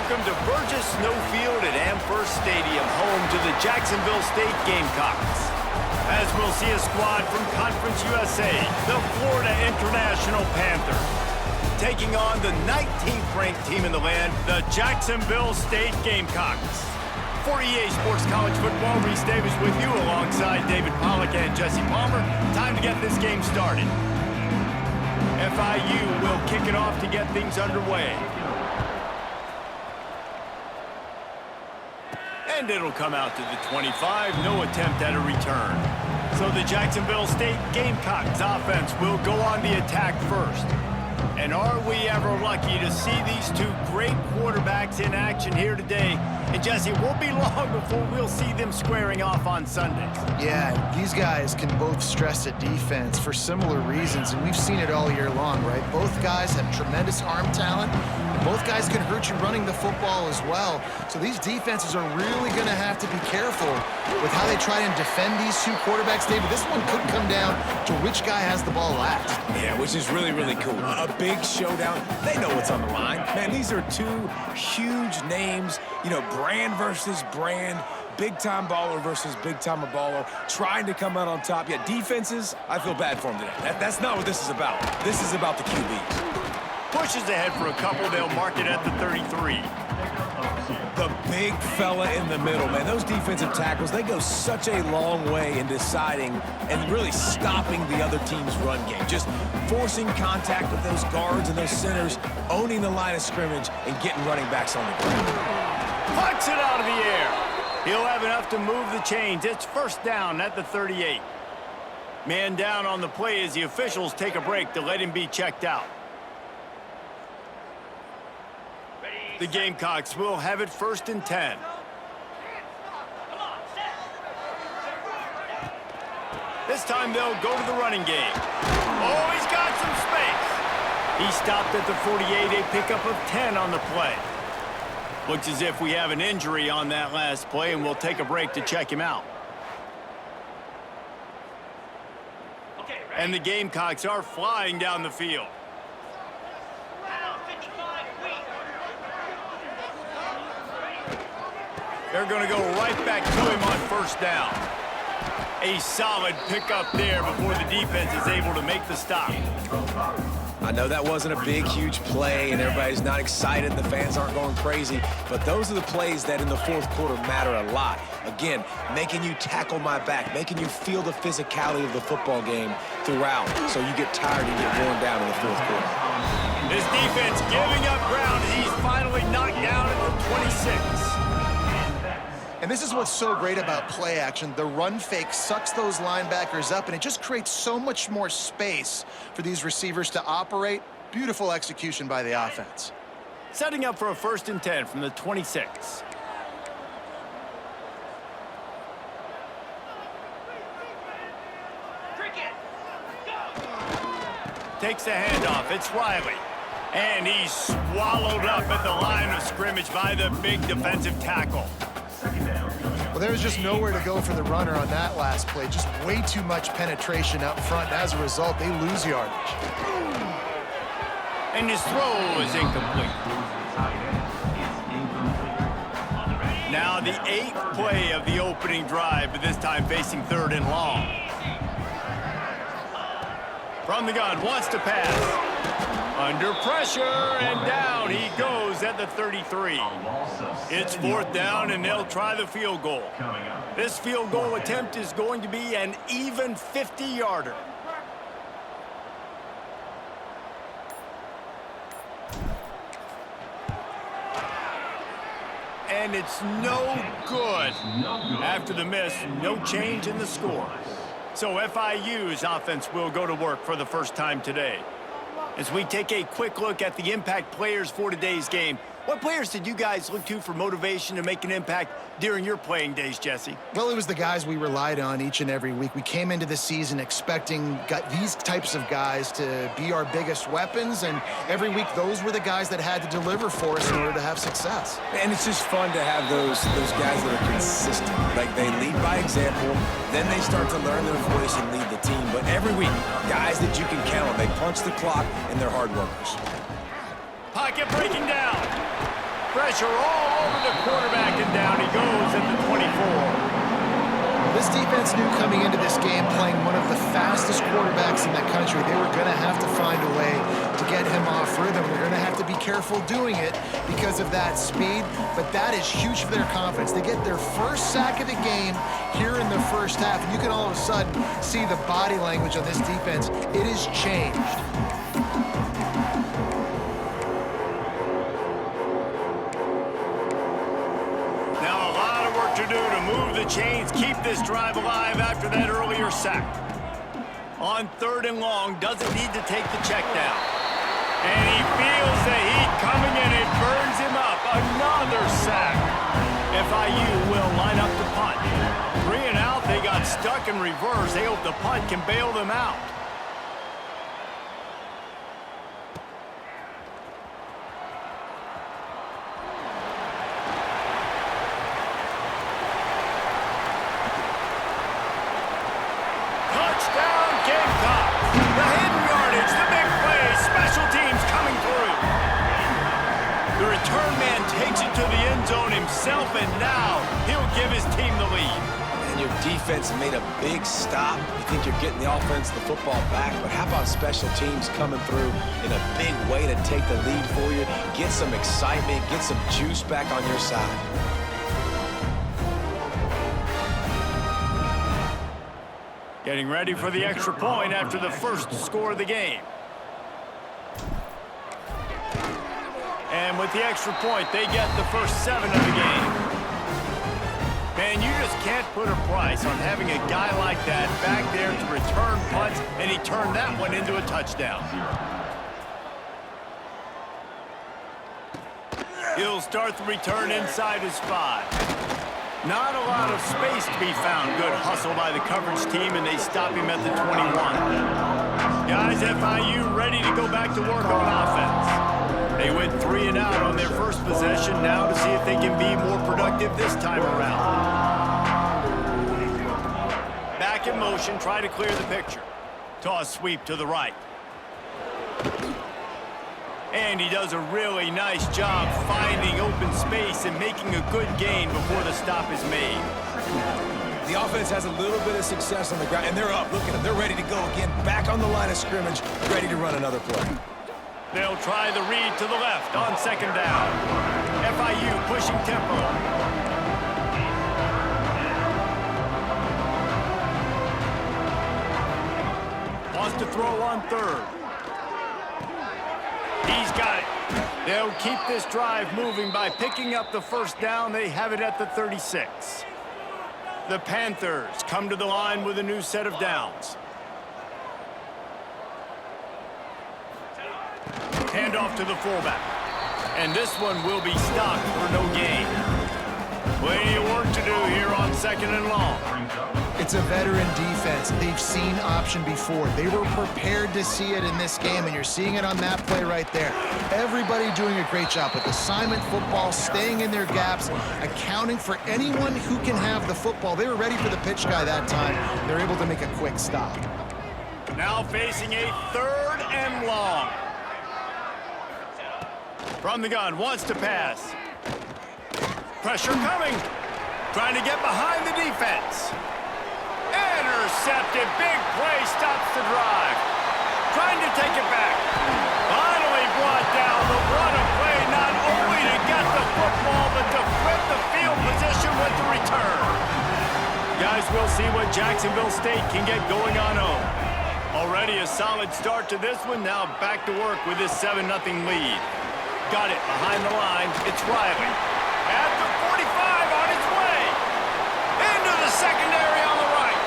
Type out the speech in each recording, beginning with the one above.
Welcome to Burgess Snowfield at Amherst Stadium, home to the Jacksonville State Gamecocks. As we'll see a squad from Conference USA, the Florida International Panthers, taking on the 19th ranked team in the land, the Jacksonville State Gamecocks. For EA Sports College Football, Reese Davis with you alongside David Pollack and Jesse Palmer. Time to get this game started. FIU will kick it off to get things underway. And it'll come out to the 25, no attempt at a return. So the Jacksonville State Gamecocks offense will go on the attack first. And are we ever lucky to see these two great quarterbacks in action here today? And Jesse, it won't be long before we'll see them squaring off on Sundays. Yeah, these guys can both stress a defense for similar reasons, and we've seen it all year long, right? Both guys have tremendous arm talent. Both guys can hurt you running the football as well. So these defenses are really going to have to be careful with how they try and defend these two quarterbacks. David, this one could come down to which guy has the ball last. Yeah, which is really, really cool. A big showdown. They know what's on the line. Man, these are two huge names, you know, brand versus brand, big-time baller versus big-time baller, trying to come out on top. Yeah, defenses, I feel bad for them today. That's not what this is about. This is about the QBs. Pushes ahead for a couple, they'll mark it at the 33. The big fella in the middle, man. Those defensive tackles, they go such a long way in deciding and really stopping the other team's run game. Just forcing contact with those guards and those centers, owning the line of scrimmage, and getting running backs on the ground. Pucks it out of the air. He'll have enough to move the chains. It's first down at the 38. Man down on the play as the officials take a break to let him be checked out. The Gamecocks will have it first and 10. This time they'll go to the running game. Oh, he's got some space. He stopped at the 48, a pickup of 10 on the play. Looks as if we have an injury on that last play, and we'll take a break to check him out. And the Gamecocks are flying down the field. They're going to go right back to him on first down. A solid pickup there before the defense is able to make the stop. I know that wasn't a big, huge play, and everybody's not excited. The fans aren't going crazy. But those are the plays that in the fourth quarter matter a lot. Again, making you tackle my back, making you feel the physicality of the football game throughout, so you get tired and get worn down in the fourth quarter. This defense giving up ground. He's finally knocked down at the 26. And this is what's so great about play action. The run fake sucks those linebackers up, and it just creates so much more space for these receivers to operate. Beautiful execution by the offense. Setting up for a first and 10 from the 26. Takes the handoff. It's Riley. And he's swallowed up at the line of scrimmage by the big defensive tackle. Well, there was just nowhere to go for the runner on that last play. Just way too much penetration up front. As a result, they lose yardage. And his throw is incomplete. Now the 8th play of the opening drive, but this time facing third and long. From the gun, wants to pass. Under pressure, and down he goes at the 33. It's fourth down, and they'll try the field goal. This field goal attempt is going to be an even 50-yarder. And it's no good. After the miss, no change in the score. So FIU's offense will go to work for the first time today. As we take a quick look at the impact players for today's game, what players did you guys look to for motivation to make an impact during your playing days, Jesse? Well, it was the guys we relied on each and every week. We came into the season expecting these types of guys to be our biggest weapons, and every week those were the guys that had to deliver for us in order to have success. And it's just fun to have those guys that are consistent. Like, they lead by example, then they start to learn their voice and lead the team. But every week, guys that you can count on, they punch the clock, and they're hard workers. Pocket breaking down. Pressure all over the quarterback, and down he goes at the 24. This defense knew coming into this game, playing one of the fastest quarterbacks in the country, they were going to have to find a way to get him off rhythm. They're going to have to be careful doing it because of that speed, but that is huge for their confidence. They get their first sack of the game here in the first half, and you can all of a sudden see the body language on this defense. It has changed. To do to move the chains, keep this drive alive after that earlier sack. On 3rd and long, doesn't need to take the check down. And he feels the heat coming in. It burns him up. Another sack. FIU will line up the punt. 3 and out, they got stuck in reverse. They hope the punt can bail them out. Gamecocks. The hidden yardage, the big play, special teams coming through. The return man takes it to the end zone himself, and now he'll give his team the lead. And your defense made a big stop. You think you're getting the offense, the football back, but how about special teams coming through in a big way to take the lead for you, get some excitement, get some juice back on your side. Getting ready for the extra point after the first score of the game. And with the extra point, they get the first 7 of the game. Man, you just can't put a price on having a guy like that back there to return punts, and he turned that one into a touchdown. He'll start the return inside his 5. Not a lot of space to be found. Good hustle by the coverage team, and they stop him at the 21. Guys, FIU ready to go back to work on offense. They went 3 and out on their first possession, now to see if they can be more productive this time around. Back in motion, try to clear the picture. Toss sweep to the right. And he does a really nice job finding open space and making a good gain before the stop is made. The offense has a little bit of success on the ground, and they're up. Look at them. They're ready to go again, back on the line of scrimmage, ready to run another play. They'll try the read to the left on 2nd down. FIU pushing tempo. Wants to throw on 3rd. He's got it. They'll keep this drive moving by picking up the first down. They have it at the 36. The Panthers come to the line with a new set of downs. Hand off to the fullback. And this one will be stopped for no gain. Plenty of work to do here on 2nd and long. It's a veteran defense. They've seen option before. They were prepared to see it in this game, and you're seeing it on that play right there. Everybody doing a great job with assignment football, staying in their gaps, accounting for anyone who can have the football. They were ready for the pitch guy that time. They're able to make a quick stop. Now facing a 3rd and long. From the gun, wants to pass. Pressure coming. Trying to get behind the defense. Intercepted. Big play stops the drive. Trying to take it back. Finally brought down. But what a play, not only to get the football, but to flip the field position with the return. Guys, we'll see what Jacksonville State can get going on home. Already a solid start to this one. Now back to work with this 7-0 lead. Got it behind the line. It's Riley. At the 45 on its way. Into the secondary on the right.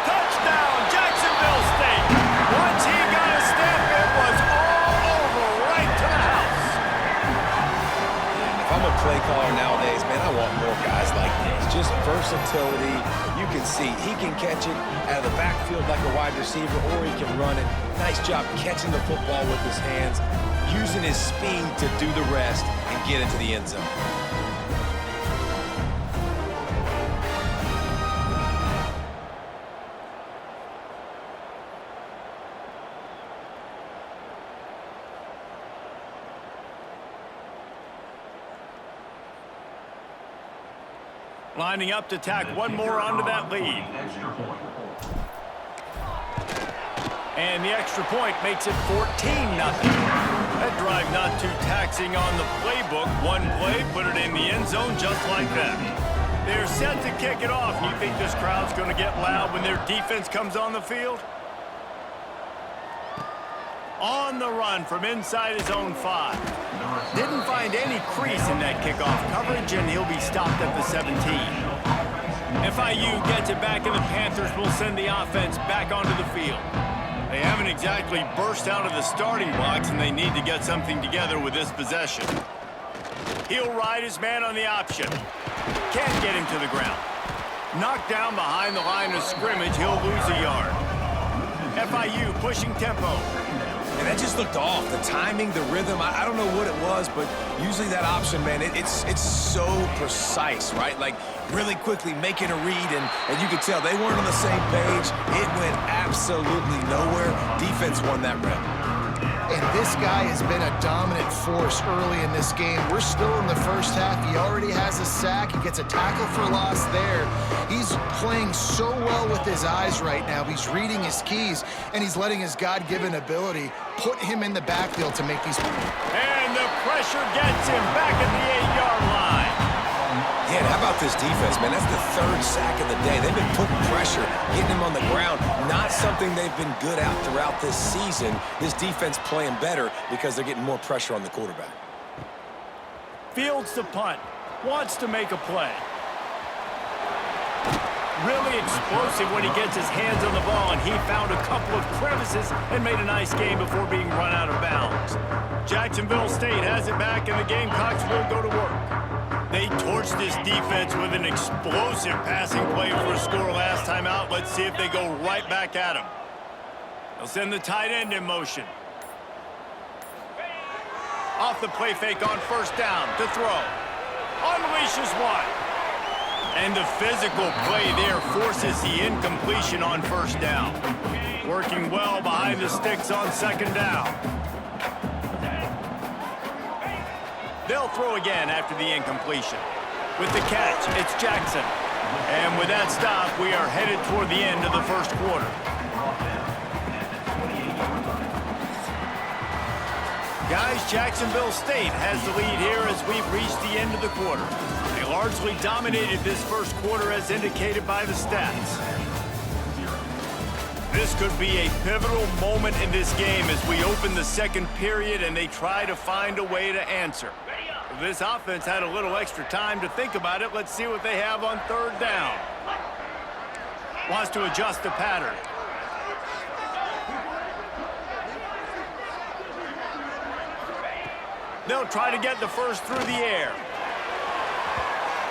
Touchdown, Jacksonville State. Once he got a step, it was all over right to the house. If I'm a play caller nowadays, man, I want more guys like this. Just versatility. You can see he can catch it out of the backfield like a wide receiver, or he can run it. Nice job catching the football with his hands, using his speed to do the rest and get into the end zone. Lining up to tack one more onto that lead. And the extra point makes it 14-0. That drive not too taxing on the playbook. One play, put it in the end zone just like that. They're set to kick it off. You think this crowd's going to get loud when their defense comes on the field? On the run from inside his own 5. Didn't find any crease in that kickoff coverage, and he'll be stopped at the 17. FIU gets it back, and the Panthers will send the offense back onto the field. They haven't exactly burst out of the starting blocks, and they need to get something together with this possession. He'll ride his man on the option. Can't get him to the ground. Knocked down behind the line of scrimmage, he'll lose a yard. FIU pushing tempo. And that just looked off. The timing, the rhythm, I don't know what it was, but usually that option, man, it's so precise, right? Like, really quickly making a read, and you could tell they weren't on the same page. It went absolutely nowhere. Defense won that rep. And this guy has been a dominant force early in this game. We're still in the first half. He already has a sack. He gets a tackle for loss there. He's playing so well with his eyes right now. He's reading his keys, and he's letting his God-given ability put him in the backfield to make these. And the pressure gets him back at the 8-yard line. Yeah, and how about this defense, man? That's the 3rd sack of the day. They've been putting pressure, getting him on the ground. Not something they've been good at throughout this season. This defense playing better because they're getting more pressure on the quarterback. Fields the punt. Wants to make a play. Really explosive when he gets his hands on the ball, and he found a couple of crevices and made a nice game before being run out of bounds. Jacksonville State has it back, and the Gamecocks will go to work. They torched this defense with an explosive passing play for a score last time out. Let's see if they go right back at him. They'll send the tight end in motion. Off the play fake on first down to throw. Unleashes one. And the physical play there forces the incompletion on first down. Working well behind the sticks on second down. They'll throw again after the incompletion. With the catch, it's Jackson. And with that stop, we are headed toward the end of the first quarter. Guys, Jacksonville State has the lead here as we've reached the end of the quarter. They largely dominated this first quarter as indicated by the stats. This could be a pivotal moment in this game as we open the second period and they try to find a way to answer. If this offense had a little extra time to think about it, let's see what they have on third down. Wants to adjust the pattern. They'll try to get the first through the air.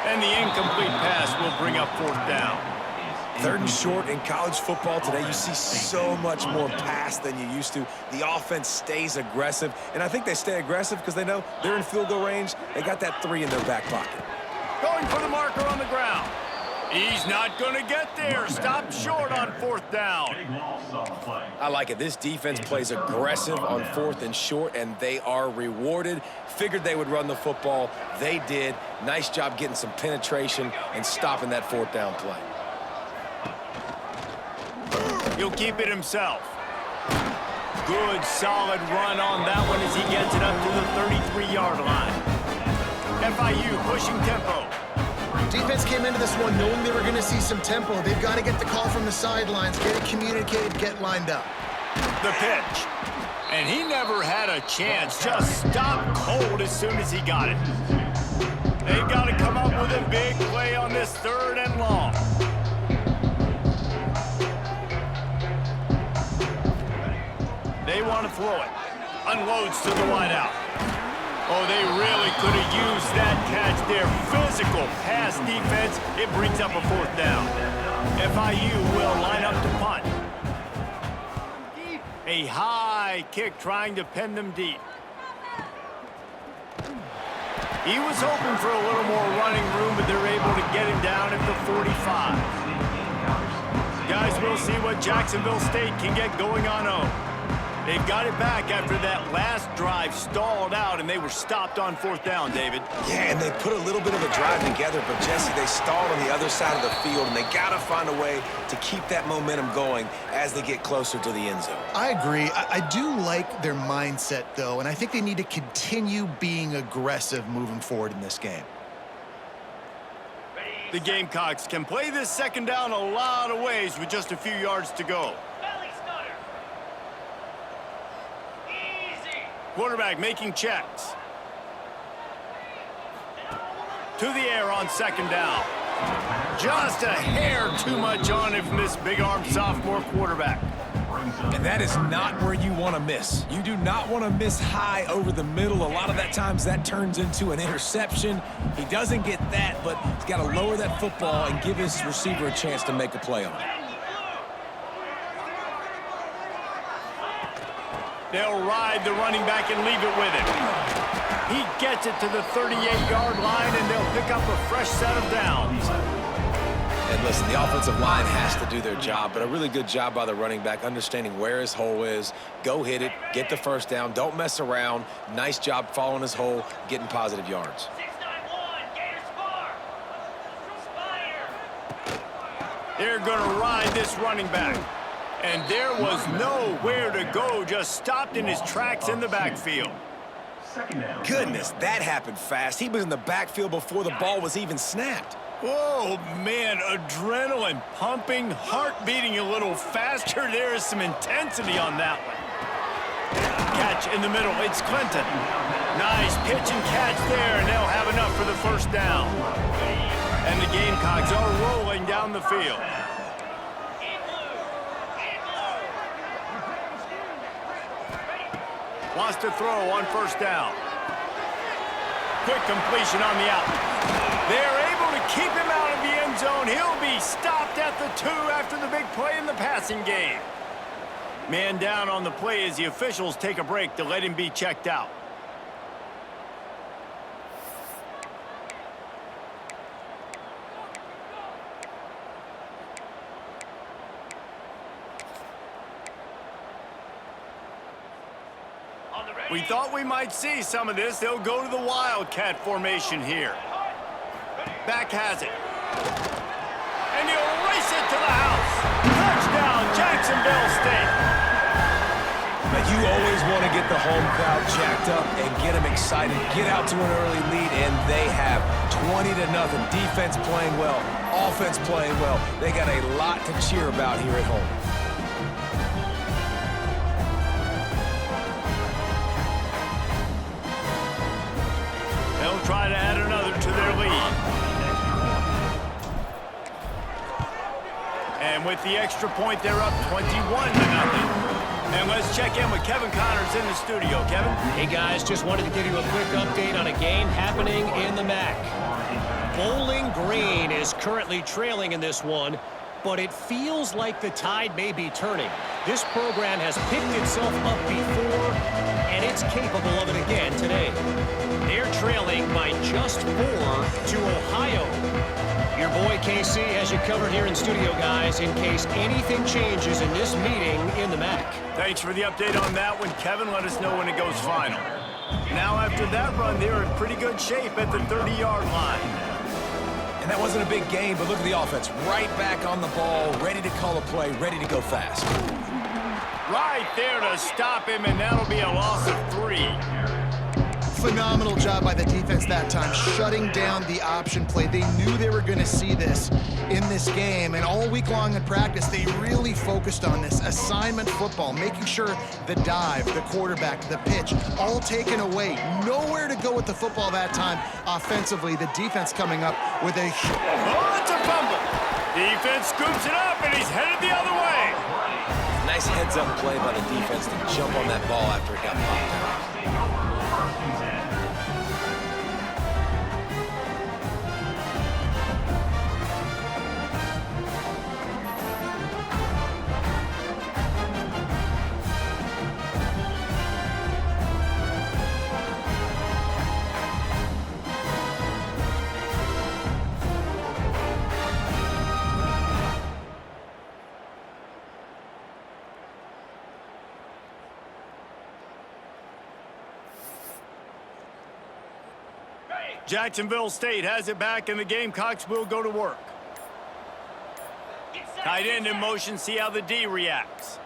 And the incomplete pass will bring up fourth down. 3rd and short in college football today. You see so much more pass than you used to. The offense stays aggressive, and I think they stay aggressive because they know they're in field goal range. They got that 3 in their back pocket. Going for the marker on the ground. He's not going to get there. Stop short on fourth down. I like it. This defense plays aggressive on 4th and short, and they are rewarded. Figured they would run the football. They did. Nice job getting some penetration and stopping that 4th down play. He'll keep it himself. Good, solid run on that one as he gets it up to the 33-yard line. FIU pushing tempo. Defense came into this one knowing they were going to see some tempo. They've got to get the call from the sidelines, get it communicated, get lined up. The pitch. And he never had a chance. Just stopped cold as soon as he got it. They've got to come up with a big play on this 3rd and long. They want to throw it. Unloads to the wideout. Oh, they really could have used that catch there. Physical pass defense. It brings up a fourth down. FIU will line up to punt. A high kick trying to pin them deep. He was hoping for a little more running room, but they're able to get him down at the 45. Guys, we'll see what Jacksonville State can get going on 0. They got it back after that last drive stalled out, and they were stopped on 4th down, David. Yeah, and they put a little bit of a drive together, but, Jesse, they stalled on the other side of the field, and they got to find a way to keep that momentum going as they get closer to the end zone. I agree. I do like their mindset, though, and I think they need to continue being aggressive moving forward in this game. The Gamecocks can play this 2nd down a lot of ways with just a few yards to go. Quarterback making checks. To the air on 2nd down. Just a hair too much on it from this big-armed sophomore quarterback. And that is not where you want to miss. You do not want to miss high over the middle. A lot of that times that turns into an interception. He doesn't get that, but he's got to lower that football and give his receiver a chance to make a play on it. They'll ride the running back and leave it with him. He gets it to the 38-yard line, and they'll pick up a fresh set of downs. And listen, the offensive line has to do their job, but a really good job by the running back understanding where his hole is. Go hit it, get the 1st down, don't mess around. Nice job following his hole, getting positive yards. They're going to ride this running back. And there was nowhere to go, just stopped in his tracks in the backfield. Goodness, that happened fast. He was in the backfield before the ball was even snapped. Oh, man, adrenaline pumping, heart beating a little faster. There is some intensity on that one. Catch in the middle, it's Clinton. Nice pitch and catch there, and they'll have enough for the 1st down. And the Gamecocks are rolling down the field. Wants to throw on 1st down. Quick completion on the out. They're able to keep him out of the end zone. He'll be stopped at the 2 after the big play in the passing game. Man down on the play as the officials take a break to let him be checked out. We thought we might see some of this. They'll go to the Wildcat formation here. Back has it. And he'll race it to the house. Touchdown, Jacksonville State. But you always want to get the home crowd jacked up and get them excited. Get out to an early lead, and they have 20-0. Defense playing well, offense playing well. They got a lot to cheer about here at home. They'll try to add another to their lead. And with the extra point, they're up 21-0. And let's check in with Kevin Connors in the studio. Kevin? Hey, guys, just wanted to give you a quick update on a game happening in the MAC. Bowling Green is currently trailing in this one, but it feels like the tide may be turning. This program has picked itself up before, and it's capable of it again today. They're trailing by just 4 to Ohio. Your boy KC has you covered here in studio, guys, in case anything changes in this meeting in the MAC. Thanks for the update on that one, Kevin. Let us know when it goes final. Now, after that run, they're in pretty good shape at the 30-yard line. And that wasn't a big game, but look at the offense. Right back on the ball, ready to call a play, ready to go fast. Right there to stop him, and that'll be a loss of 3. Phenomenal job by the defense that time, shutting down the option play. They knew they were going to see this in this game, and all week long in practice, they really focused on this assignment football, making sure the dive, the quarterback, the pitch, all taken away. Nowhere to go with the football that time offensively. The defense coming up with a... Oh, it's a fumble. Defense scoops it up, and he's headed the other way. Nice heads-up play by the defense to jump on that ball after it got popped out. Jacksonville State has it back, and the Gamecocks will go to work. Tight end in motion, see how the D reacts.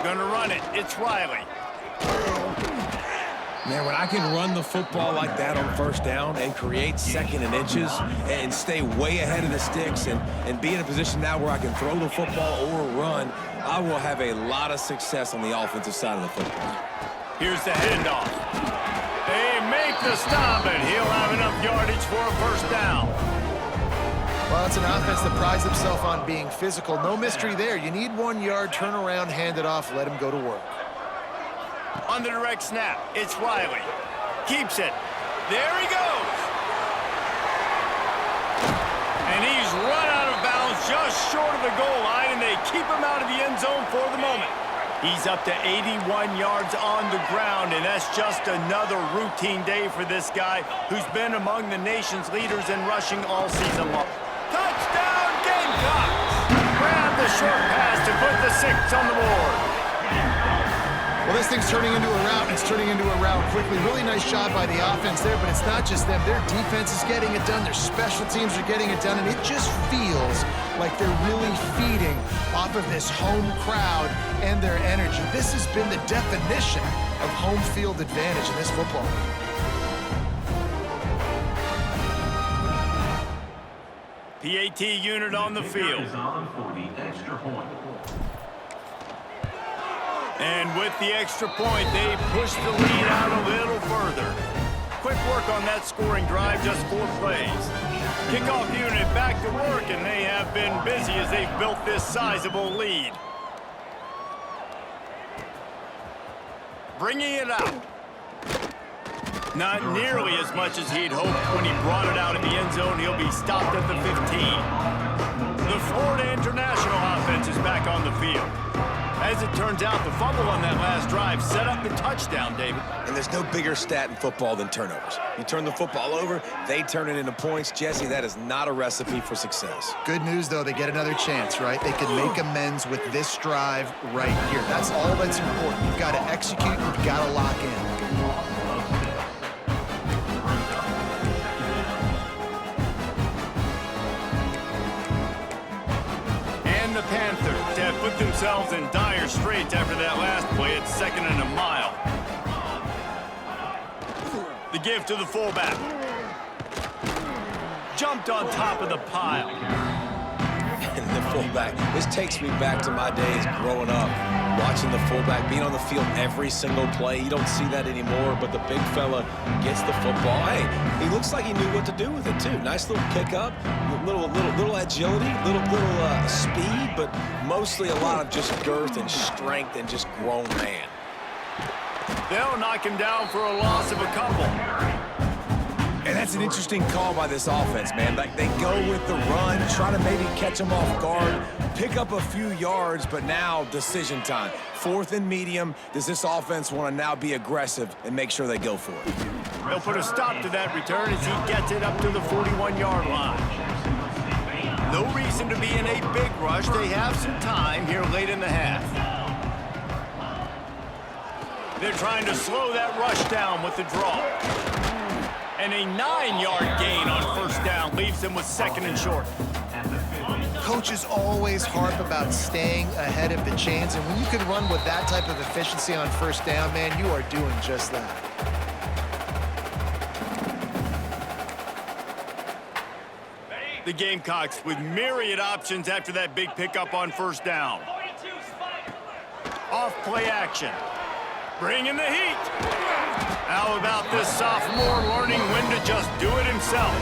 Gonna run it, it's Riley. Man, when I can run the football like that on first down and create second and inches and stay way ahead of the sticks and be in a position now where I can throw the football or run, I will have a lot of success on the offensive side of the football. Here's the handoff. They make the stop, and he'll have enough yardage for a first down. Well, it's an offense that prides itself on being physical. No mystery there. You need 1 yard, turn around, hand it off, let him go to work. On the direct snap, it's Riley. Keeps it. There he goes. And he's run out of bounds just short of the goal line, and they keep him out of the end zone for the moment. He's up to 81 yards on the ground, and that's just another routine day for this guy who's been among the nation's leaders in rushing all season long. Touchdown, Gamecocks! Grab the short pass to put the 6 on the board. Well, this thing's turning into a rout, and it's turning into a rout quickly. Really nice job by the offense there, but it's not just them. Their defense is getting it done. Their special teams are getting it done, and it just feels like they're really feeding off of this home crowd and their energy. This has been the definition of home field advantage in this football game. PAT unit on the field. And with the extra point, they push the lead out a little further. Quick work on that scoring drive, just 4 plays. Kickoff unit back to work, and they have been busy as they've built this sizable lead. Bringing it out. Not nearly as much as he'd hoped when he brought it out in the end zone. He'll be stopped at the 15. The Florida International offense is back on the field. As it turns out, the fumble on that last drive set up the touchdown, David. And there's no bigger stat in football than turnovers. You turn the football over, they turn it into points. Jesse, that is not a recipe for success. Good news, though, they get another chance, right? They can make amends with this drive right here. That's all that's important. You've got to execute, you've got to lock in. The Panthers have put themselves in dire straits after that last play at 2nd and a mile. The give to the fullback. Jumped on top of the pile. And the fullback, this takes me back to my days growing up, watching the fullback being on the field every single play. You don't see that anymore, but the big fella gets the football. Hey, he looks like he knew what to do with it too. Nice little pickup, little agility, little speed, but mostly a lot of just girth and strength and just grown man. They'll knock him down for a loss of a couple. And that's an interesting call by this offense, man. Like, they go with the run, try to maybe catch them off guard, pick up a few yards, but now decision time. 4th and medium. Does this offense want to now be aggressive and make sure they go for it? They'll put a stop to that return as he gets it up to the 41-yard line. No reason to be in a big rush. They have some time here late in the half. They're trying to slow that rush down with the draw. And a 9-yard gain on first down leaves them with 2nd and short. Coaches always harp about staying ahead of the chains, and when you can run with that type of efficiency on first down, man, you are doing just that. The Gamecocks with myriad options after that big pickup on first down. Off play action. Bringing the heat. How about this sophomore learning when to just do it himself?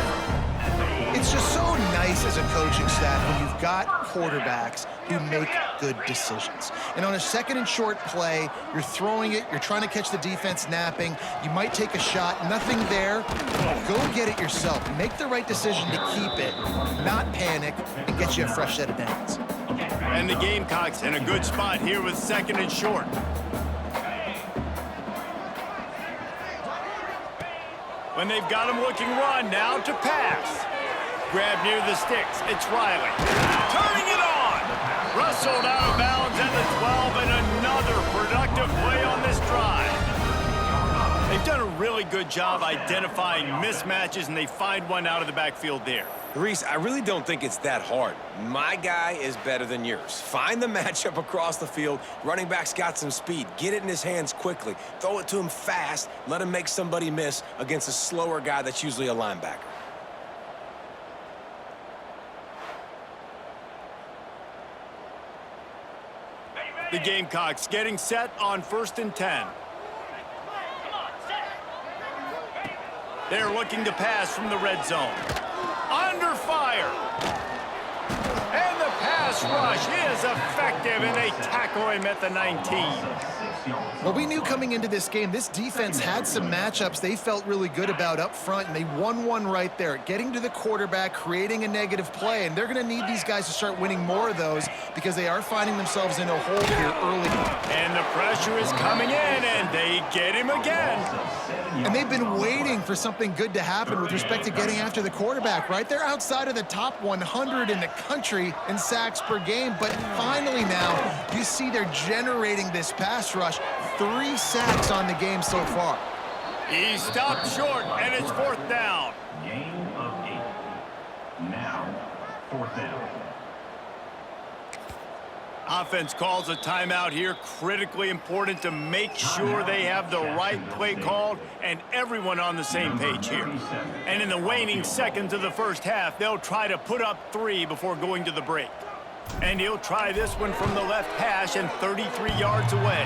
It's just so nice as a coaching staff when you've got quarterbacks who make good decisions. And on a 2nd and short play, you're throwing it, you're trying to catch the defense napping, you might take a shot, nothing there. Go get it yourself. Make the right decision to keep it, not panic, and get you a fresh set of downs. And the Gamecocks in a good spot here with 2nd and short. When they've got him looking run, now to pass. Grab near the sticks, it's Riley. Turning it on! Rustled out of bounds at the 12, and another productive play on this drive. They've done a really good job identifying mismatches, and they find one out of the backfield there. Reese, I really don't think it's that hard. My guy is better than yours. Find the matchup across the field. Running back's got some speed. Get it in his hands quickly. Throw it to him fast. Let him make somebody miss against a slower guy that's usually a linebacker. The Gamecocks getting set on 1st and 10. They're looking to pass from the red zone. Under fire. And the pass rush is effective, and they tackle him at the 19. Well, we knew coming into this game, this defense had some matchups they felt really good about up front, and they won one right there, getting to the quarterback, creating a negative play, and they're going to need these guys to start winning more of those because they are finding themselves in a hole here early. And the pressure is coming in, and they get him again. And they've been waiting for something good to happen with respect to getting after the quarterback, right? They're outside of the top 100 in the country in sacks per game, but finally now you see they're generating this pass rush. 3 sacks on the game so far. He stopped short, and it's 4th down. Gain of 8. Now, 4th down. Offense calls a timeout here. Critically important to make sure they have the right play called and everyone on the same page here. And in the waning seconds of the first half, they'll try to put up 3 before going to the break. And he'll try this one from the left hash and 33 yards away.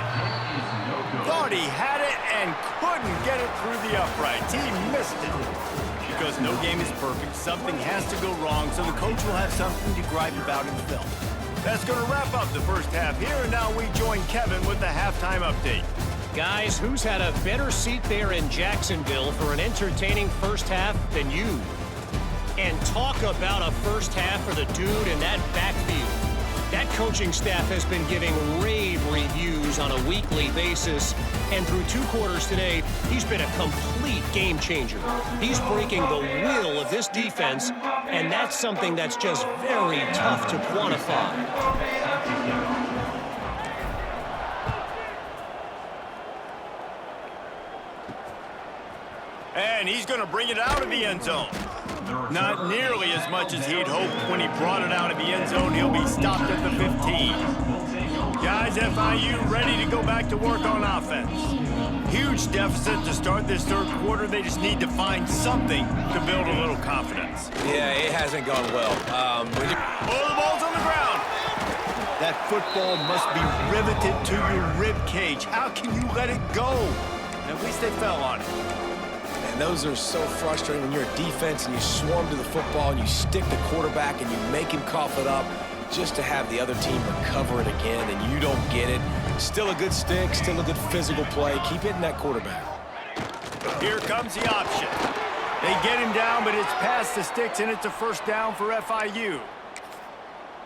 Thought he had it and couldn't get it through the uprights. He missed it. Because no game is perfect, something has to go wrong, so the coach will have something to gripe about in film. That's going to wrap up the first half here, and now we join Kevin with the halftime update. Guys, who's had a better seat there in Jacksonville for an entertaining first half than you? And talk about a first half for the dude in that backfield. That coaching staff has been giving rave reviews on a weekly basis, and through 2 quarters today, he's been a complete game changer. He's breaking the will of this defense, and that's something that's just very tough to quantify. And he's going to bring it out of the end zone. Not nearly as much as he'd hoped when he brought it out of the end zone. He'll be stopped at the 15. Guys, FIU ready to go back to work on offense. Huge deficit to start this 3rd quarter. They just need to find something to build a little confidence. Yeah, it hasn't gone well. Oh, the ball's on the ground. That football must be riveted to your rib cage. How can you let it go? At least they fell on it. And those are so frustrating when you're a defense and you swarm to the football and you stick the quarterback and you make him cough it up just to have the other team recover it again and you don't get it. Still a good stick, still a good physical play. Keep hitting that quarterback. Here comes the option. They get him down, but it's past the sticks, and it's a 1st down for FIU.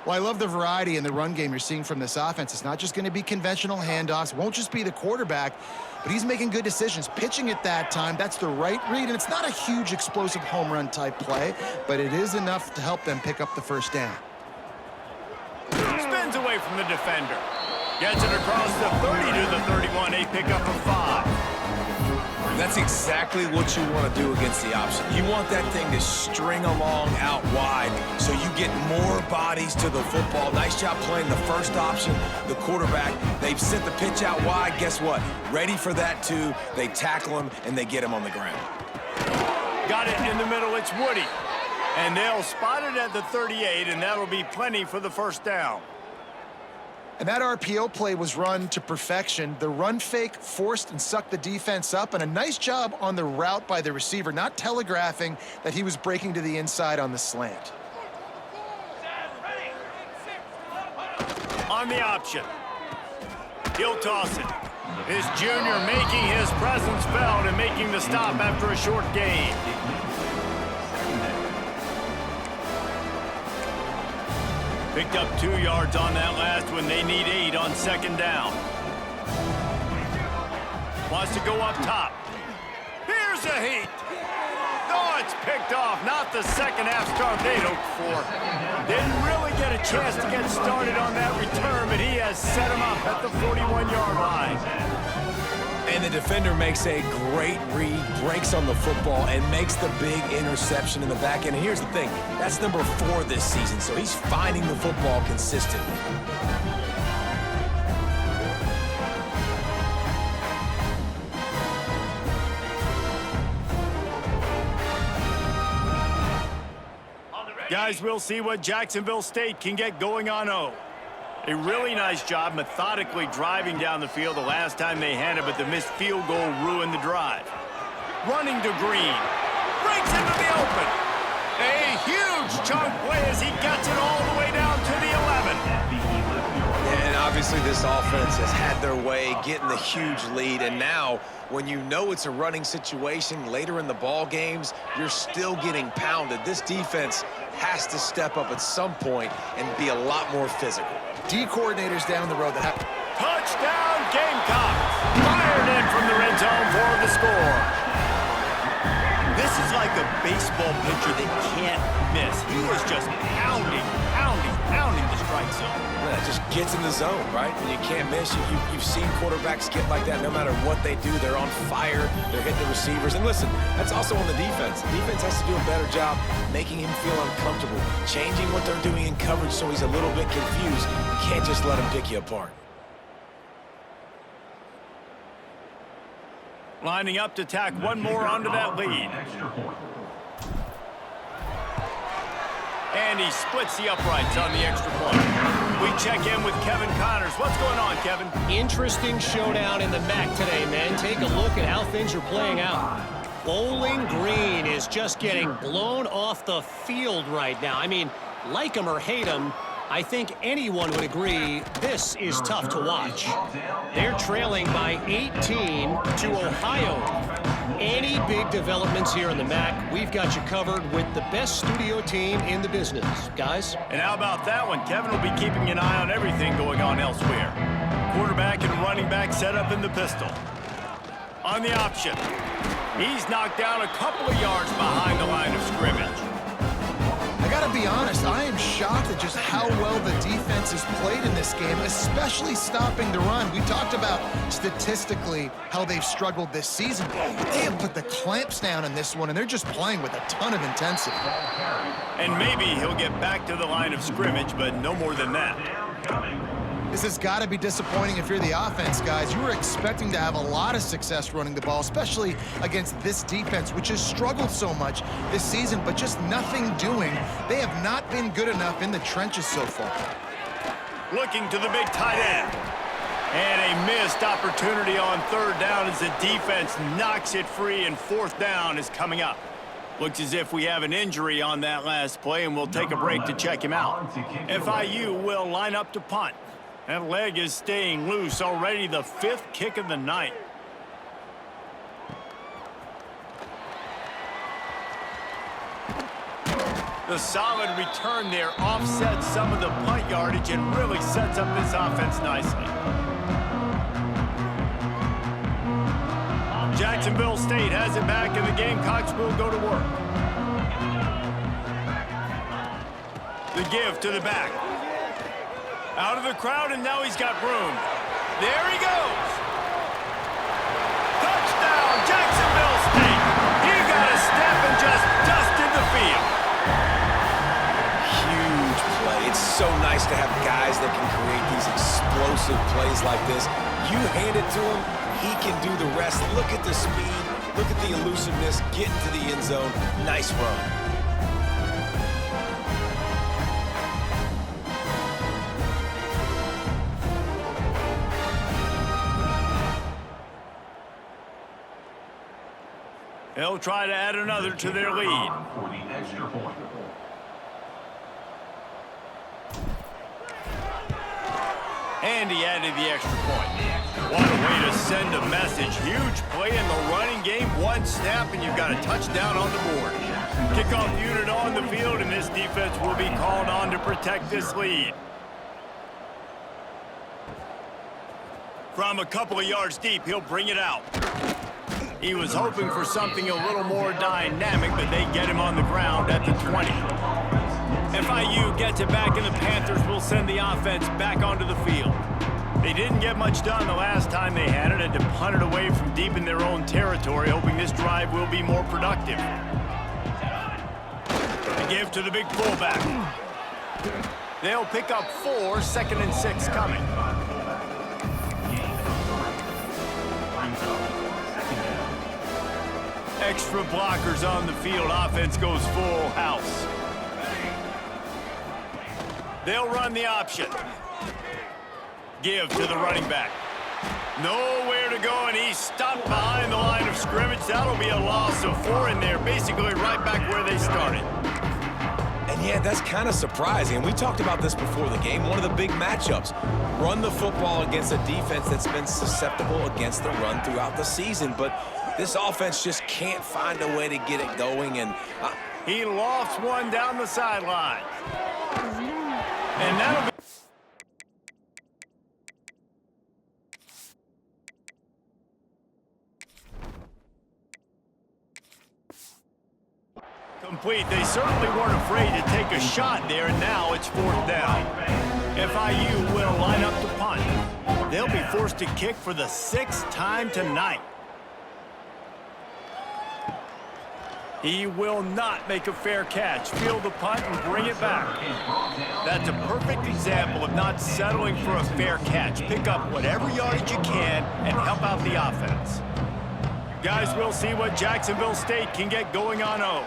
Well, I love the variety in the run game you're seeing from this offense. It's not just going to be conventional handoffs. It won't just be the quarterback, but he's making good decisions. Pitching at that time, that's the right read, and it's not a huge explosive home run type play, but it is enough to help them pick up the 1st down. Spins away from the defender. Gets it across the 30 to the 31, a pickup of 5. That's exactly what you want to do against the option. You want that thing to string along out wide so you get more bodies to the football. Nice job playing the first option, the quarterback. They've sent the pitch out wide. Guess what? Ready for that too. They tackle him and they get him on the ground. Got it in the middle. It's Woody. And they'll spot it at the 38, and that'll be plenty for the 1st down. And that RPO play was run to perfection. The run fake forced and sucked the defense up, and a nice job on the route by the receiver, not telegraphing that he was breaking to the inside on the slant. On the option. He'll toss it. This junior making his presence felt and making the stop after a short gain. Picked up 2 yards on that last one. They need 8 on 2nd down. Wants to go up top. Here's a heat. Oh, it's picked off. Not the 2nd half start they'd hoped for. Didn't really get a chance to get started on that return, but he has set him up at the 41-yard line. And the defender makes a great read, breaks on the football, and makes the big interception in the back end. And here's the thing, that's number 4 this season, so he's finding the football consistently. Guys, we'll see what Jacksonville State can get going on O. A really nice job methodically driving down the field the last time they had it, but the missed field goal ruined the drive. Running to Green. Breaks into the open. A huge chunk play as he gets it all the way down to the 11. And obviously this offense has had their way, getting the huge lead, and now when you know it's a running situation later in the ball games, you're still getting pounded. This defense has to step up at some point and be a lot more physical. D coordinators down the road that have... Touchdown, Gamecocks! Fired in from the red zone for the score. This is like a baseball pitcher that can't miss. He is just pounding the strike zone. Yeah, it just gets in the zone, right? When you can't miss, you've seen quarterbacks get like that no matter what they do. They're on fire. They're hitting the receivers. And listen, that's also on the defense. The defense has to do a better job making him feel uncomfortable, changing what they're doing in coverage so he's a little bit confused. You can't just let him pick you apart. Lining up to tack one more onto that lead. And he splits the uprights on the extra point. We check in with Kevin Connors. What's going on, Kevin? Interesting showdown in the MAC today, man. Take a look at how things are playing out. Bowling Green is just getting blown off the field right now. I mean, like him or hate him, I think anyone would agree this is tough to watch. They're trailing by 18 to Ohio. Any big developments here in the MAC, we've got you covered with the best studio team in the business, guys. And how about that one? Kevin will be keeping an eye on everything going on elsewhere. Quarterback and running back set up in the pistol. On the option, he's knocked down a couple of yards behind the line of scrimmage. I gotta be honest, I am shocked at just how well the defense has played in this game, especially stopping the run. We talked about statistically how they've struggled this season, but they have put the clamps down in this one, and they're just playing with a ton of intensity. And maybe he'll get back to the line of scrimmage, but no more than that. This has got to be disappointing if you're the offense, guys. You were expecting to have a lot of success running the ball, especially against this defense, which has struggled so much this season, but just nothing doing. They have not been good enough in the trenches so far. Looking to the big tight end. And a missed opportunity on third down as the defense knocks it free, and fourth down is coming up. Looks as if we have an injury on that last play, and we'll take a break to check him out. FIU will line up to punt. That leg is staying loose, already the 5th kick of the night. The solid return there offsets some of the punt yardage and really sets up this offense nicely. Jacksonville State has it back, and the Gamecocks will go to work. The give to the back. Out of the crowd, and now he's got room. There he goes. Touchdown, Jacksonville State. He got a step and just dusted the field. Huge play. It's so nice to have guys that can create these explosive plays like this. You hand it to him, he can do the rest. Look at the speed. Look at the elusiveness. Get into the end zone. Nice run. They'll try to add another to their lead. And he added the extra point. What a way to send a message. Huge play in the running game. One snap, and you've got a touchdown on the board. Kickoff unit on the field, and this defense will be called on to protect this lead. From a couple of yards deep, he'll bring it out. He was hoping for something a little more dynamic, but they get him on the ground at the 20. FIU gets it back, and the Panthers will send the offense back onto the field. They didn't get much done the last time they had it, and to punt it away from deep in their own territory, hoping this drive will be more productive. The give to the big fullback. They'll pick up 4, 2nd and 6 coming. Extra blockers on the field. Offense goes full house. They'll run the option. Give to the running back. Nowhere to go, and he's stopped behind the line of scrimmage. That'll be a loss of 4 in there, basically right back where they started. And yeah, that's kind of surprising. And we talked about this before the game. One of the big matchups. Run the football against a defense that's been susceptible against the run throughout the season. But this offense just can't find a way to get it going. And he lofts one down the sideline. And that'll be... complete. They certainly weren't afraid to take a shot there, and now it's 4th down. FIU will line up to punt. They'll be forced to kick for the 6th time tonight. He will not make a fair catch. Field the punt and bring it back. That's a perfect example of not settling for a fair catch. Pick up whatever yardage you can and help out the offense. Guys, we'll see what Jacksonville State can get going on O.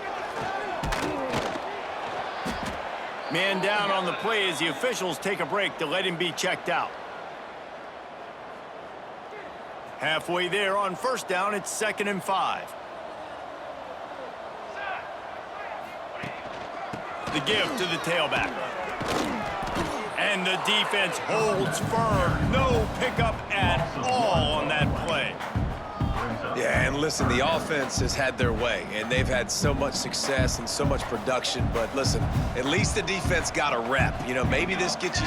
Man down on the play as the officials take a break to let him be checked out. Halfway there on 1st down, it's 2nd and 5. The give to the tailback. And the defense holds firm. No pickup at all on that play. yeah, and listen, the offense has had their way, and they've had so much success and so much production. But listen, at least the defense got a rep. You know, maybe this gets you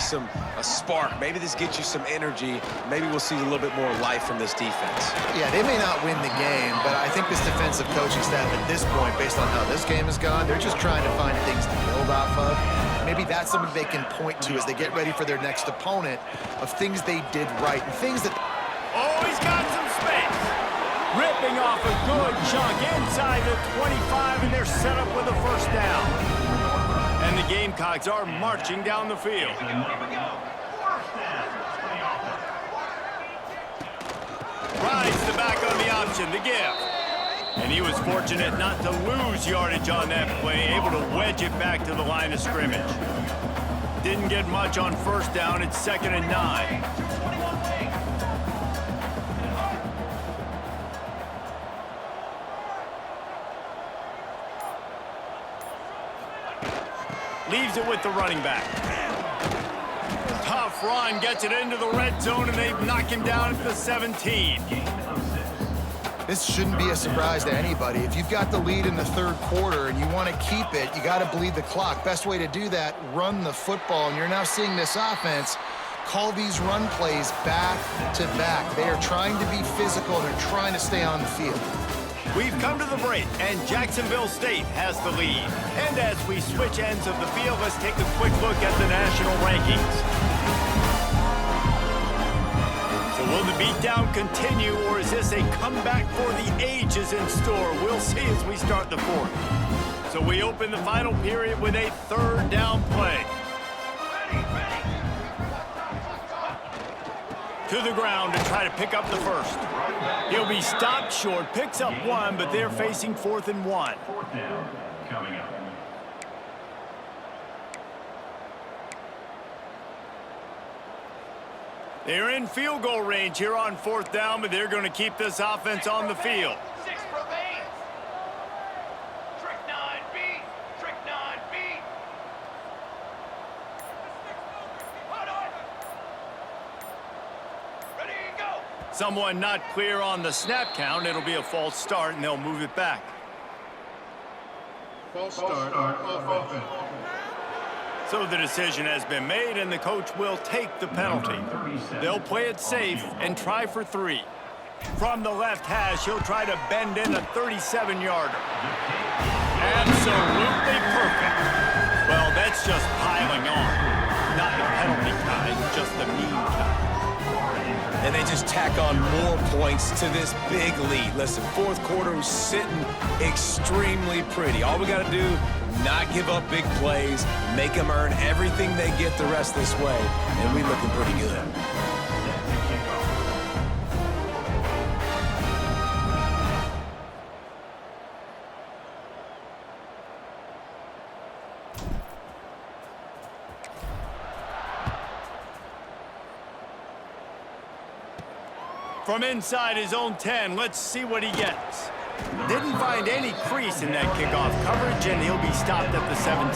a spark. Maybe this gets you some energy. Maybe we'll see a little bit more life from this defense. Yeah, they may not win the game, but I think this defensive coaching staff at this point, based on how this game has gone, they're just trying to find things to build off of. Maybe that's something they can point to as they get ready for their next opponent of things they did right and things that... Oh, he's got some space. Ripping off a good chunk inside the 25, and they're set up with a 1st down. And the Gamecocks are marching down the field. Rides the back on the option, the give. And he was fortunate not to lose yardage on that play, able to wedge it back to the line of scrimmage. Didn't get much on 1st down. It's 2nd and 9. Leaves it with the running back. Tough run, gets it into the red zone, and they knock him down at the 17. This shouldn't be a surprise to anybody. If you've got the lead in the 3rd quarter and you want to keep it, you got to bleed the clock. Best way to do that, run the football. And you're now seeing this offense call these run plays back to back. They are trying to be physical. They're trying to stay on the field. We've come to the break, and Jacksonville State has the lead. And as we switch ends of the field, let's take a quick look at the national rankings. So will the beatdown continue, or is this a comeback for the ages in store? We'll see as we start the 4th. So we open the final period with a 3rd down play. To the ground to try to pick up the 1st. He'll be stopped short, picks up 1, but they're facing 4th and 1. 4th down coming up. They're in field goal range here on 4th down, but they're going to keep this offense on the field. 6 remains. Trick 9B. Trick 9B. Ready, go. Someone not clear on the snap count. It'll be a false start, and they'll move it back. False start off offense. So the decision has been made, and the coach will take the penalty. They'll play it safe and try for 3. From the left hash, he'll try to bend in a 37-yarder. Absolutely perfect. Well, that's just piling on. Not the penalty kind, just the mean kind. and they just tack on more points to this big lead. Listen, fourth quarter was sitting extremely pretty. All we got to do, not give up big plays, make them earn everything they get the rest this way, and we looking pretty good. From inside his own 10, let's see what he gets. Didn't find any crease in that kickoff coverage, and he'll be stopped at the 17.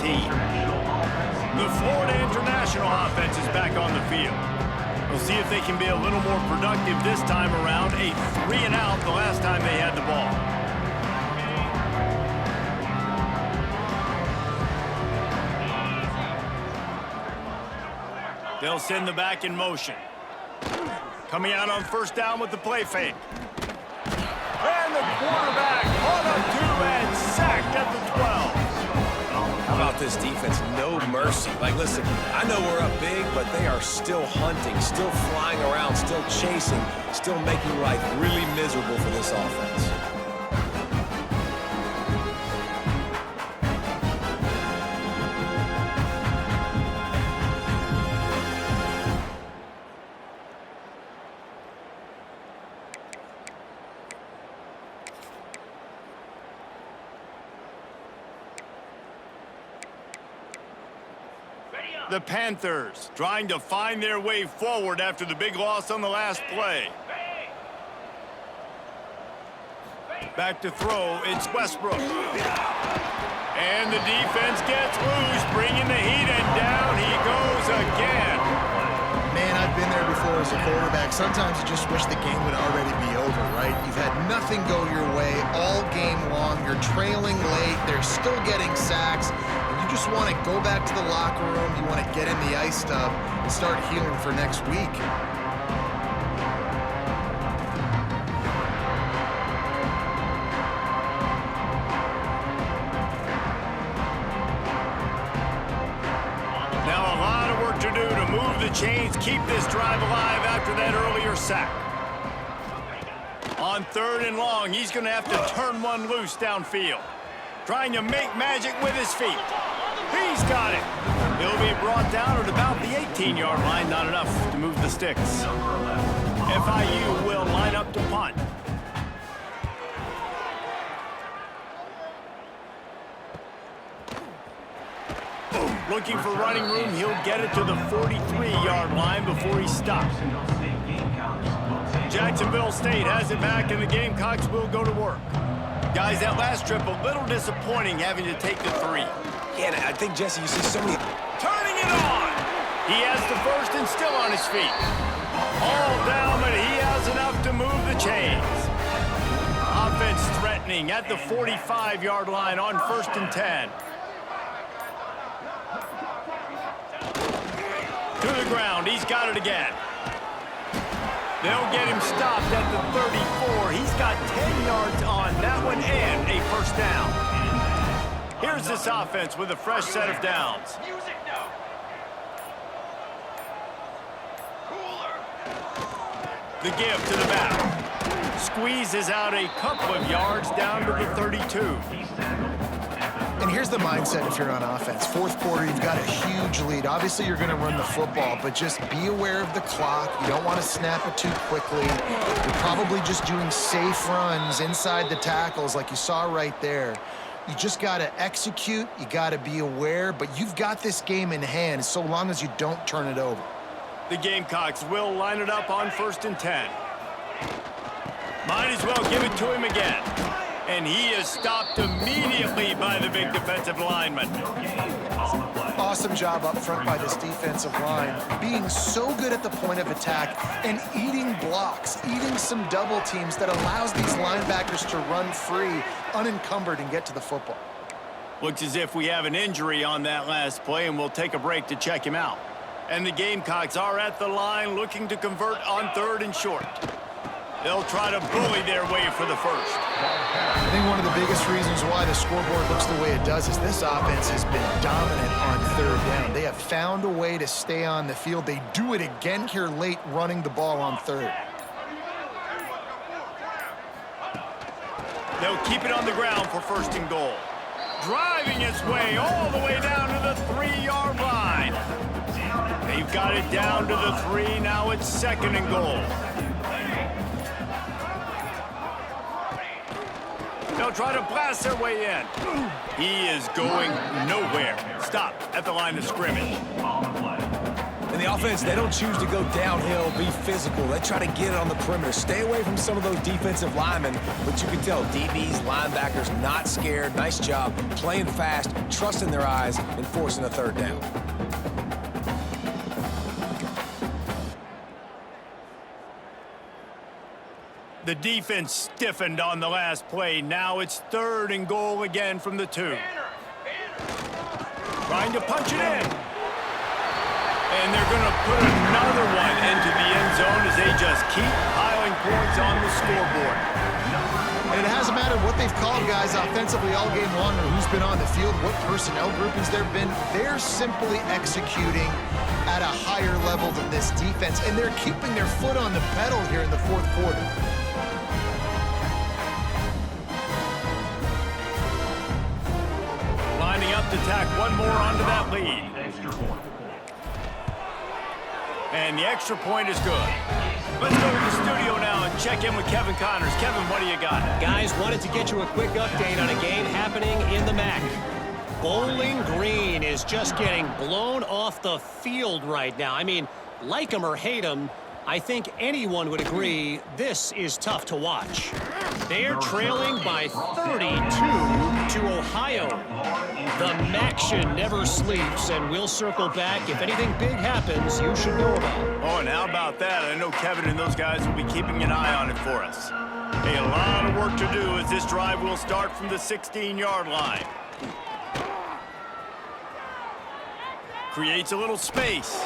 The Florida International offense is back on the field. We'll see if they can be a little more productive this time around. A 3-and-out the last time they had the ball. They'll send the back in motion. Coming out on first down with the play fake. And the quarterback on a 2 and sacked at the 12. How about this defense? No mercy. Like, listen, I know we're up big, but they are still hunting, still flying around, still chasing, still making life really miserable for this offense. The Panthers trying to find their way forward after the big loss on the last play. Back to throw, it's Westbrook. And the defense gets loose, bringing the heat, and down he goes again. Man, I've been there before as a quarterback. Sometimes you just wish the game would already be over, right? You've had nothing go your way all game long. You're trailing late. They're still getting sacks. You just want to go back to the locker room. You want to get in the ice tub and start healing for next week. Now a lot of work to do to move the chains, keep this drive alive after that earlier sack. On 3rd and long, he's going to have to turn one loose downfield. Trying to make magic with his feet. He's got it. He'll be brought down at about the 18-yard line. Not enough to move the sticks. FIU will line up to punt. Looking for running room. He'll get it to the 43-yard line before he stops. Jacksonville State has it back, and the Gamecocks will go to work. Guys, that last trip, a little disappointing having to take the 3. Yeah, I think, Jesse, you see so many... Turning it on! He has the first and still on his feet. All down, but he has enough to move the chains. Offense threatening at the 45-yard line on 1st and 10. To the ground, he's got it again. They'll get him stopped at the 34. He's got 10 yards on that one and a first down. Here's this offense with a fresh set of downs. Music now. Cooler. The give to the back. Squeezes out a couple of yards down to the 32. And here's the mindset if you're on offense. 4th quarter, you've got a huge lead. Obviously, you're going to run the football, but just be aware of the clock. You don't want to snap it too quickly. You're probably just doing safe runs inside the tackles like you saw right there. You just got to execute. You got to be aware, but you've got this game in hand so long as you don't turn it over. The Gamecocks will line it up on 1st and 10. Might as well give it to him again. And he is stopped immediately by the big defensive lineman. Awesome job up front by this defensive line, being so good at the point of attack and eating blocks, eating some double teams that allows these linebackers to run free, unencumbered, and get to the football. Looks as if we have an injury on that last play, and we'll take a break to check him out. And the Gamecocks are at the line looking to convert on 3rd and short. They'll try to bully their way for the first. I think one of the biggest reasons why the scoreboard looks the way it does is this offense has been dominant on third down. They have found a way to stay on the field. They do it again here late, running the ball on third. They'll keep it on the ground for first and goal. Driving its way all the way down to the 3-yard line. They've got it down to the 3. Now it's second and goal. They'll try to blast their way in. He is going nowhere. Stop at the line of scrimmage. And the offense, they don't choose to go downhill, be physical. They try to get it on the perimeter. Stay away from some of those defensive linemen, but you can tell DBs, linebackers, not scared. Nice job playing fast, trusting their eyes, and forcing a third down. The defense stiffened on the last play. Now it's third and goal again from the 2. Trying to punch it in. And they're going to put another one into the end zone as they just keep piling points on the scoreboard. And it hasn't mattered what they've called guys offensively all game long or who's been on the field, what personnel groupings there have been. They're simply executing at a higher level than this defense, and they're keeping their foot on the pedal here in the fourth quarter. Lining up to tack one more onto that lead. And the extra point is good. Let's go to the studio now and check in with Kevin Connors. Kevin, what do you got? Guys, wanted to get you a quick update on a game happening in the MAC. Bowling Green is just getting blown off the field right now. I mean, like him or hate him, I think anyone would agree this is tough to watch. They're trailing by 32 to Ohio. The MACtion never sleeps, and we'll circle back. If anything big happens, you should know about it. Oh, and how about that? I know Kevin and those guys will be keeping an eye on it for us. Hey, a lot of work to do as this drive will start from the 16-yard line. Creates a little space.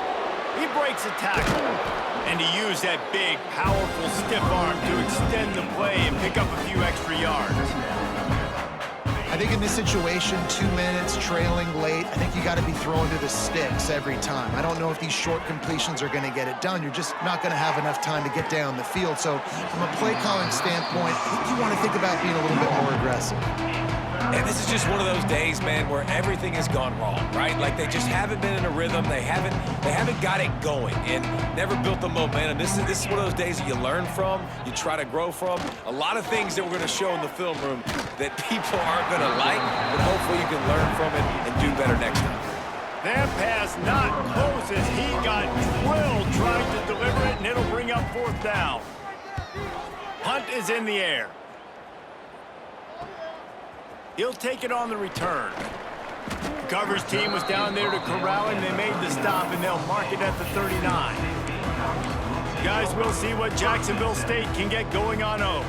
He breaks a tackle. And he used that big, powerful stiff arm to extend the play and pick up a few extra yards. I think in this situation, 2 minutes, trailing late, I think you got to be throwing to the sticks every time. I don't know if these short completions are going to get it done. You're just not going to have enough time to get down the field. So from a play calling standpoint, I think you want to think about being a little bit more aggressive. And this is just one of those days, man, where everything has gone wrong, right? Like they just haven't been in a rhythm. They haven't got it going and never built the momentum. This is one of those days that you learn from, you try to grow from. A lot of things that we're going to show in the film room that people aren't going to like, but hopefully you can learn from it and do better next time. That pass not close as he got drilled trying to deliver it, and it'll bring up fourth down. Punt is in the air. He'll take it on the return. The coverage team was down there to corral him. They made the stop, and they'll mark it at the 39. Guys, we'll see what Jacksonville State can get going on O.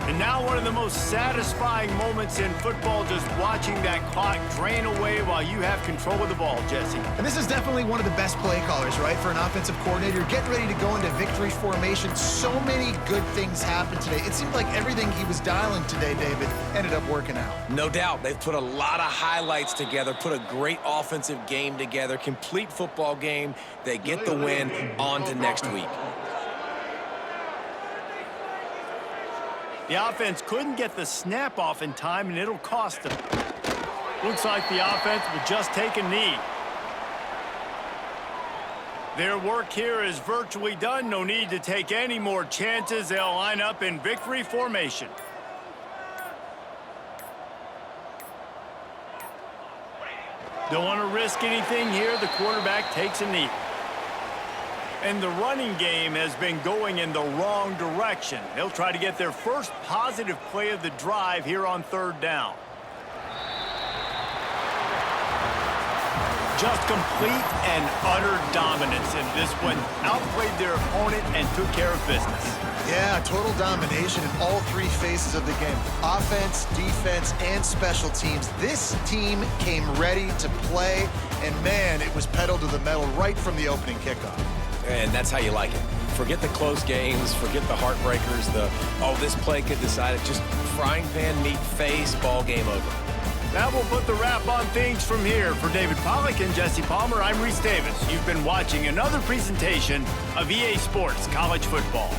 And now one of the most satisfying moments in football, just watching that clock drain away while you have control of the ball, Jesse. And this is definitely one of the best play callers, right, for an offensive coordinator. Getting ready to go into victory formation. So many good things happened today. It seemed like everything he was dialing today, David, ended up working out. No doubt. They've put a lot of highlights together, put a great offensive game together, complete football game. They get the win. On to next week. The offense couldn't get the snap off in time, and it'll cost them. Looks like the offense will just take a knee. Their work here is virtually done. No need to take any more chances. They'll line up in victory formation. Don't want to risk anything here. The quarterback takes a knee. And the running game has been going in the wrong direction. They'll try to get their first positive play of the drive here on third down. Just complete and utter dominance in this one. Outplayed their opponent and took care of business. Yeah, total domination in all three phases of the game. Offense, defense, and special teams. This team came ready to play, and man, it was pedal to the metal right from the opening kickoff. And that's how you like it. Forget the close games, forget the heartbreakers, this play could decide it. Just frying pan meet face, ball game over. That will put the wrap on things from here. For David Pollack and Jesse Palmer, I'm Reese Davis. You've been watching another presentation of EA Sports College Football.